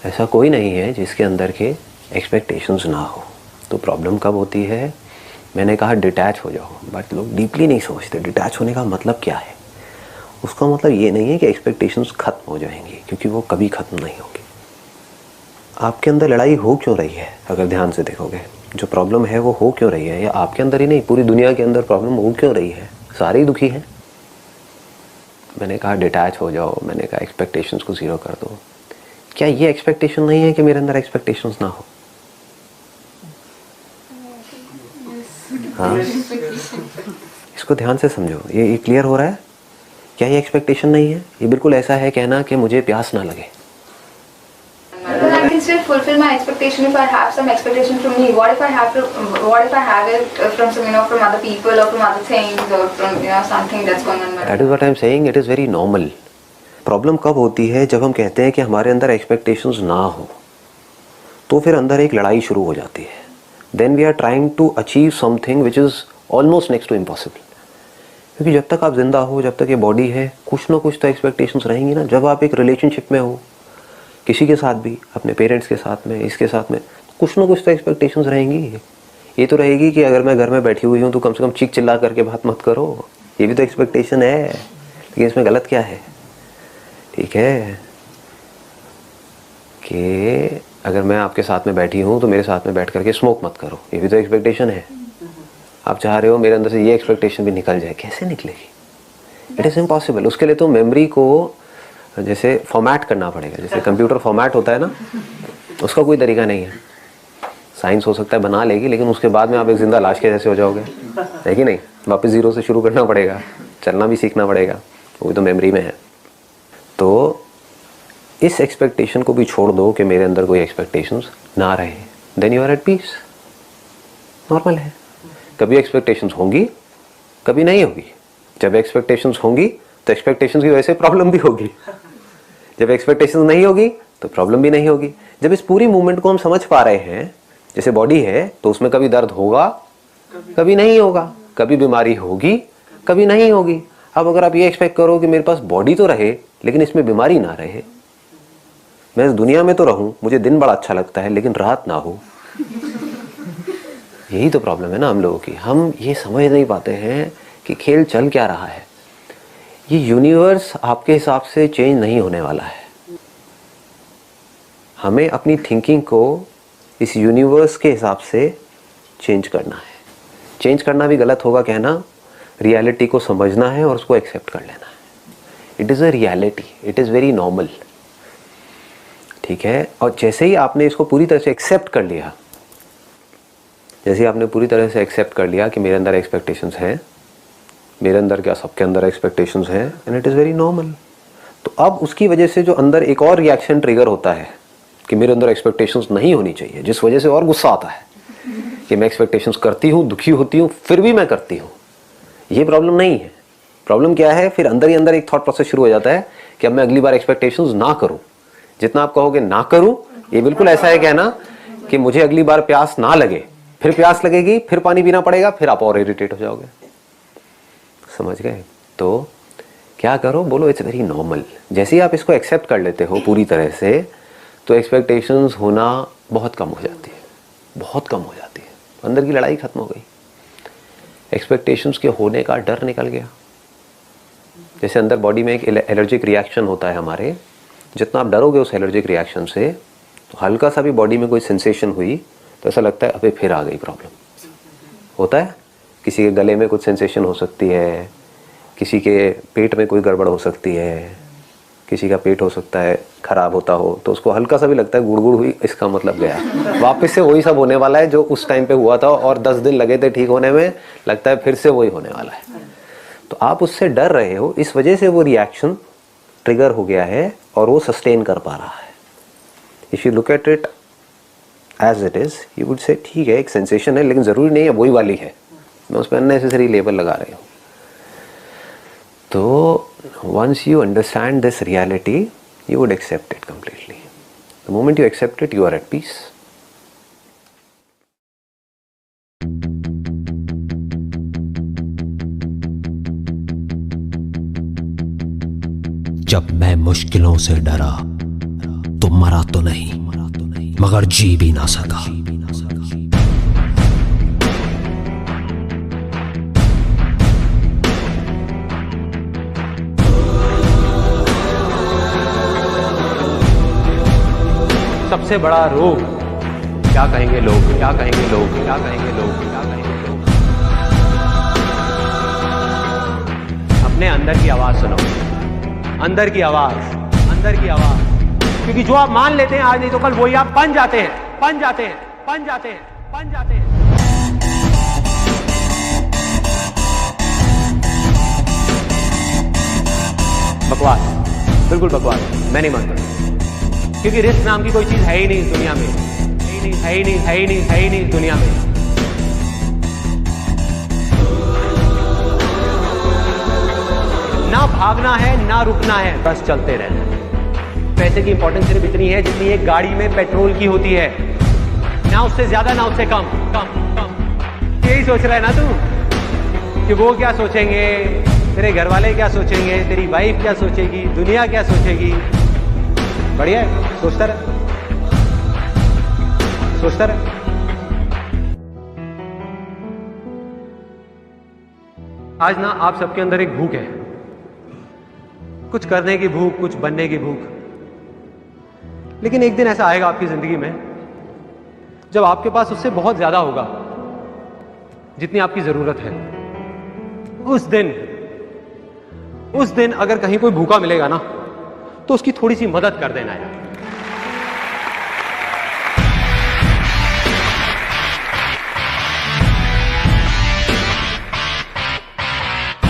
ऐसा कोई नहीं है जिसके अंदर के एक्सपेक्टेशंस ना हो। तो प्रॉब्लम कब होती है? मैंने कहा डिटैच हो जाओ, बट लोग डीपली नहीं सोचते डिटैच होने का मतलब क्या है। उसका मतलब ये नहीं है कि एक्सपेक्टेशंस ख़त्म हो जाएंगी, क्योंकि वो कभी ख़त्म नहीं होगी। आपके अंदर लड़ाई हो क्यों रही है? अगर ध्यान से देखोगे, जो प्रॉब्लम है वो हो क्यों रही है, या आपके अंदर ही नहीं पूरी दुनिया के अंदर प्रॉब्लम हो क्यों रही है? सारे ही दुखी हैं। मैंने कहा डिटैच हो जाओ, मैंने कहा एक्सपेक्टेशंस को ज़ीरो कर दो। क्या ये एक्सपेक्टेशन नहीं है कि मेरे अंदर एक्सपेक्टेशंस ना हो? हाँ, इसको ध्यान से समझो। ये क्लियर हो रहा है? क्या ये एक्सपेक्टेशन नहीं है? ये बिल्कुल ऐसा है कहना कि मुझे प्यास ना लगे। I can still fulfill my expectation if I have some expectation from me. What if I have it from some, from other people or from other things or from, something that's going on. That is what I am saying. It is very normal. Problem कब होती है? जब हम कहते हैं कि हमारे अंदर एक्सपेक्टेशंस ना हो, तो फिर अंदर एक लड़ाई शुरू हो जाती है। Then we are trying to achieve something which is almost next to impossible. क्योंकि जब तक आप जिंदा हो, जब तक ये बॉडी है, कुछ ना कुछ तो एक्सपेक्टेशंस रहेंगी ना। जब आप एक रिलेशनशिप में हो, किसी के साथ भी, अपने पेरेंट्स के साथ में, इसके साथ में, कुछ ना कुछ तो एक्सपेक्टेशंस रहेंगी। ये तो रहेगी कि अगर मैं घर में बैठी हुई हूँ तो कम से कम चीख चिल्ला करके बात मत करो। ये भी तो एक्सपेक्टेशन है, लेकिन इसमें गलत क्या है? ठीक है कि अगर मैं आपके साथ में बैठी हूँ तो मेरे साथ में बैठ करके स्मोक मत करो, ये भी तो एक्सपेक्टेशन है। आप चाह रहे हो मेरे अंदर से ये एक्सपेक्टेशन भी निकल जाए, कैसे निकलेगी? It is impossible. उसके लिए तो मेमोरी को जैसे फॉर्मेट करना पड़ेगा, जैसे कंप्यूटर फॉर्मेट होता है ना, उसका कोई तरीका नहीं है। साइंस हो सकता है बना लेगी, लेकिन उसके बाद में आप एक जिंदा लाश के जैसे हो जाओगे, है कि नहीं? वापस ज़ीरो से शुरू करना पड़ेगा, चलना भी सीखना पड़ेगा, वो तो मेमोरी में है। तो इस एक्सपेक्टेशन को भी छोड़ दो कि मेरे अंदर कोई एक्सपेक्टेशंस ना रहे, then you are at peace. Normal है। कभी एक्सपेक्टेशंस होंगी, कभी नहीं होगी। जब एक्सपेक्टेशंस होंगी तो एक्सपेक्टेशंस की वजह से प्रॉब्लम भी होगी, जब एक्सपेक्टेशंस नहीं होगी तो प्रॉब्लम भी नहीं होगी। जब इस पूरी मूवमेंट को हम समझ पा रहे हैं, जैसे बॉडी है तो उसमें कभी दर्द होगा, कभी नहीं होगा, कभी बीमारी होगी, कभी नहीं होगी। अब अगर आप ये एक्सपेक्ट करो कि मेरे पास बॉडी तो रहे लेकिन इसमें बीमारी ना रहे, मैं इस दुनिया में तो रहूं, मुझे दिन बड़ा अच्छा लगता है लेकिन रात ना हो, यही तो प्रॉब्लम है ना हम लोगों की। हम ये समझ नहीं पाते हैं कि खेल चल क्या रहा है। ये यूनिवर्स आपके हिसाब से चेंज नहीं होने वाला है। हमें अपनी थिंकिंग को इस यूनिवर्स के हिसाब से चेंज करना है। चेंज करना भी गलत होगा कहना, रियलिटी को समझना है और उसको एक्सेप्ट कर लेना है। It is a reality, it is very normal. ठीक है। और जैसे ही आपने इसको पूरी तरह से एक्सेप्ट कर लिया, जैसे ही आपने पूरी तरह से एक्सेप्ट कर लिया कि मेरे अंदर एक्सपेक्टेशंस हैं, मेरे अंदर क्या सबके अंदर एक्सपेक्टेशंस हैं, and it is very normal. तो अब उसकी वजह से जो अंदर एक और रिएक्शन ट्रिगर होता है कि मेरे अंदर एक्सपेक्टेशंस नहीं होनी चाहिए, जिस वजह से और गुस्सा आता है कि मैं एक्सपेक्टेशंस करती हूँ, दुखी होती हूँ, फिर भी मैं करती हूँ। ये प्रॉब्लम नहीं है। प्रॉब्लम क्या है? फिर अंदर ही अंदर एक थॉट प्रोसेस शुरू हो जाता है कि अब मैं अगली बार एक्सपेक्टेशंस ना करूँ। जितना आप कहोगे ना करूँ, ये बिल्कुल ऐसा है कहना कि मुझे अगली बार प्यास ना लगे, फिर प्यास लगेगी, फिर पानी पीना पड़ेगा, फिर आप और इरिटेट हो जाओगे। समझ गए? तो क्या करो? बोलो इट्स वेरी नॉर्मल। जैसे ही आप इसको एक्सेप्ट कर लेते हो पूरी तरह से, तो एक्सपेक्टेशंस होना बहुत कम हो जाती है, बहुत कम हो जाती है। अंदर की लड़ाई खत्म हो गई, एक्सपेक्टेशंस के होने का डर निकल गया। जैसे अंदर बॉडी में एक एलर्जिक रिएक्शन होता है हमारे, जितना आप डरोगे उस एलर्जिक रिएक्शन से, तो हल्का सा भी बॉडी में कोई सेंसेशन हुई तो ऐसा लगता है अबे फिर आ गई प्रॉब्लम। होता है, किसी के गले में कुछ सेंसेशन हो सकती है, किसी के पेट में कोई गड़बड़ हो सकती है, किसी का पेट हो सकता है खराब होता हो, तो उसको हल्का सा भी लगता है गुड़गुड़ हुई, इसका मतलब गया, वापस से वही सब होने वाला है जो उस टाइम पे हुआ था और 10 दिन लगे थे ठीक होने में, लगता है फिर से वही होने वाला है। तो आप उससे डर रहे हो, इस वजह से वो रिएक्शन ट्रिगर हो गया है और वो सस्टेन कर पा रहा है। If you look at it as it is, you would say ठीक है एक सेंसेशन है, लेकिन ज़रूरी नहीं है वही वाली है, मैं उस पर अननेसेसरी लेबल लगा रही हूँ। तो once you understand this reality, you would accept it completely. The moment you accept it, you are at peace. जब मैं मुश्किलों से डरा तो मरा तो नहीं, मगर जी भी ना सका। सबसे बड़ा रोग, क्या कहेंगे लोग, क्या कहेंगे लोग, क्या कहेंगे लोग, क्या कहेंगे लोग। अपने अंदर की आवाज सुनो, अंदर की आवाज, अंदर की आवाज। क्योंकि जो आप मान लेते हैं आज नहीं तो कल वही आप बन जाते हैं, बन जाते हैं, बन जाते हैं, बन जाते हैं। बकवास, बिल्कुल बकवास, मैं नहीं मानता। क्योंकि रिस्क नाम की कोई चीज है ही नहीं दुनिया में, है ही नहीं, है ही नहीं, है ही नहीं, है ही नहीं दुनिया में। ना भागना है ना रुकना है, बस चलते रहना है। पैसे की इंपॉर्टेंस सिर्फ इतनी है जितनी एक गाड़ी में पेट्रोल की होती है, ना उससे ज्यादा ना उससे कम, कम कम। यही सोच रहा है ना तू कि वो क्या सोचेंगे, तेरे घर वाले क्या सोचेंगे, तेरी वाइफ क्या सोचेगी, दुनिया क्या सोचेगी। बढ़िया है, सोचता रहे, सोचता रहे। आज ना आप सबके अंदर एक भूख है, कुछ करने की भूख, कुछ बनने की भूख। लेकिन एक दिन ऐसा आएगा आपकी जिंदगी में जब आपके पास उससे बहुत ज्यादा होगा जितनी आपकी जरूरत है। उस दिन अगर कहीं कोई भूखा मिलेगा ना तो उसकी थोड़ी सी मदद कर देना यार।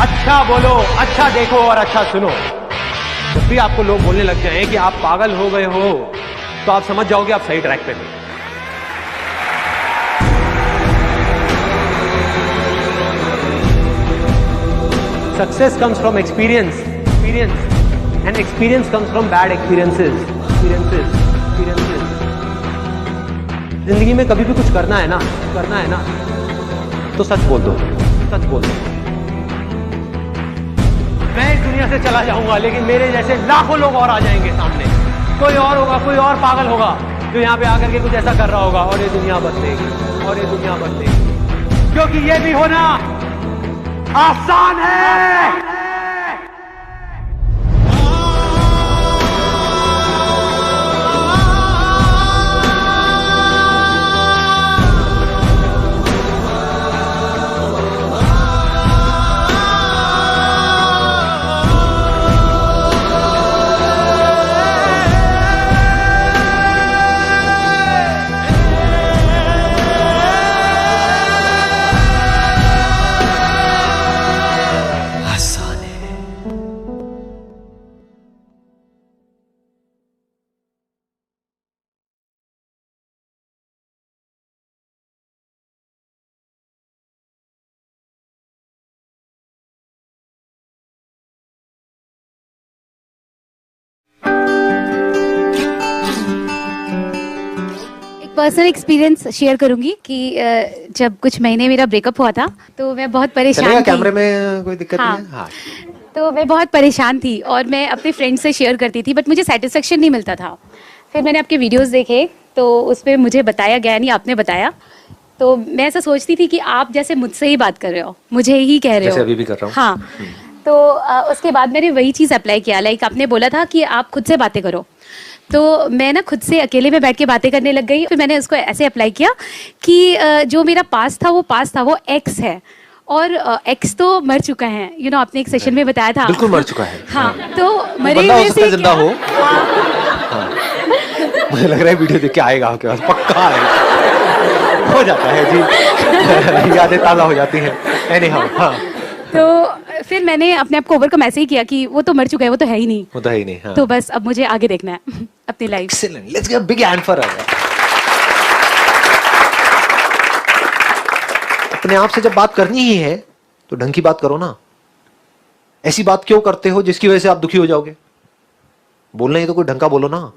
अच्छा बोलो, अच्छा देखो और अच्छा सुनो। जब भी आपको लोग बोलने लग जाएं कि आप पागल हो गए हो तो आप समझ जाओगे आप सही ट्रैक पे थे। Success comes from experience, and experience comes from bad experiences. जिंदगी में कभी भी कुछ करना है ना तो सच बोल दो, सच बोल दो। मैं इस दुनिया से चला जाऊंगा लेकिन मेरे जैसे लाखों लोग और आ जाएंगे सामने। कोई और होगा, कोई और पागल होगा जो यहाँ पे आकर के कुछ ऐसा कर रहा होगा और ये दुनिया बदलेगी, और ये दुनिया बदलेगी। क्योंकि ये भी होना आसान है। पर्सनल एक्सपीरियंस शेयर करूंगी कि जब कुछ महीने मेरा ब्रेकअप हुआ था तो मैं बहुत परेशान थी। कैमरे में कोई दिक्कत नहीं है? हाँ। तो मैं बहुत परेशान थी और मैं अपने फ्रेंड से शेयर करती थी बट मुझे सेटिस्फेक्शन नहीं मिलता था। फिर मैंने आपके वीडियोस देखे तो उसमें मुझे बताया गया, नहीं आपने बताया, तो मैं ऐसा सोचती थी कि आप जैसे मुझसे ही बात कर रहे हो, मुझे ही कह रहे हो, अभी भी कर रहा हूँ। हाँ। तो उसके बाद मैंने वही चीज़ अप्लाई किया। लाइक आपने बोला था कि आप खुद से बातें करो, तो मैं ना खुद से अकेले में बैठ के बातें करने लग गई। फिर मैंने उसको ऐसे अप्लाई किया कि जो मेरा पास था वो एक्स है और एक्स तो मर चुका है। यू नो आपने एक सेशन में बताया था, बिल्कुल मर चुका है। हाँ, तो मरे हुए से जिंदा हो। मुझे लग रहा है वीडियो देख के आएगा आपके पास, पक्का आएगा। हो जाता है जी, यादें ताज़ा हो जाती हैं। एनीहाउ, हाँ। तो फिर मैंने अपने आप को ओवरकम ऐसे ही किया कि वो तो मर चुका है, वो तो है ही नहीं, वो तो है ही नहीं। हाँ। तो बस अब मुझे आगे देखना है अपनी life. Excellent, let's give a big hand for her. अपने आप से जब बात करनी ही है तो ढंग की बात करो ना। ऐसी बात क्यों करते हो जिसकी वजह से आप दुखी हो जाओगे? बोलना ही तो कोई ढंग का बोलो ना।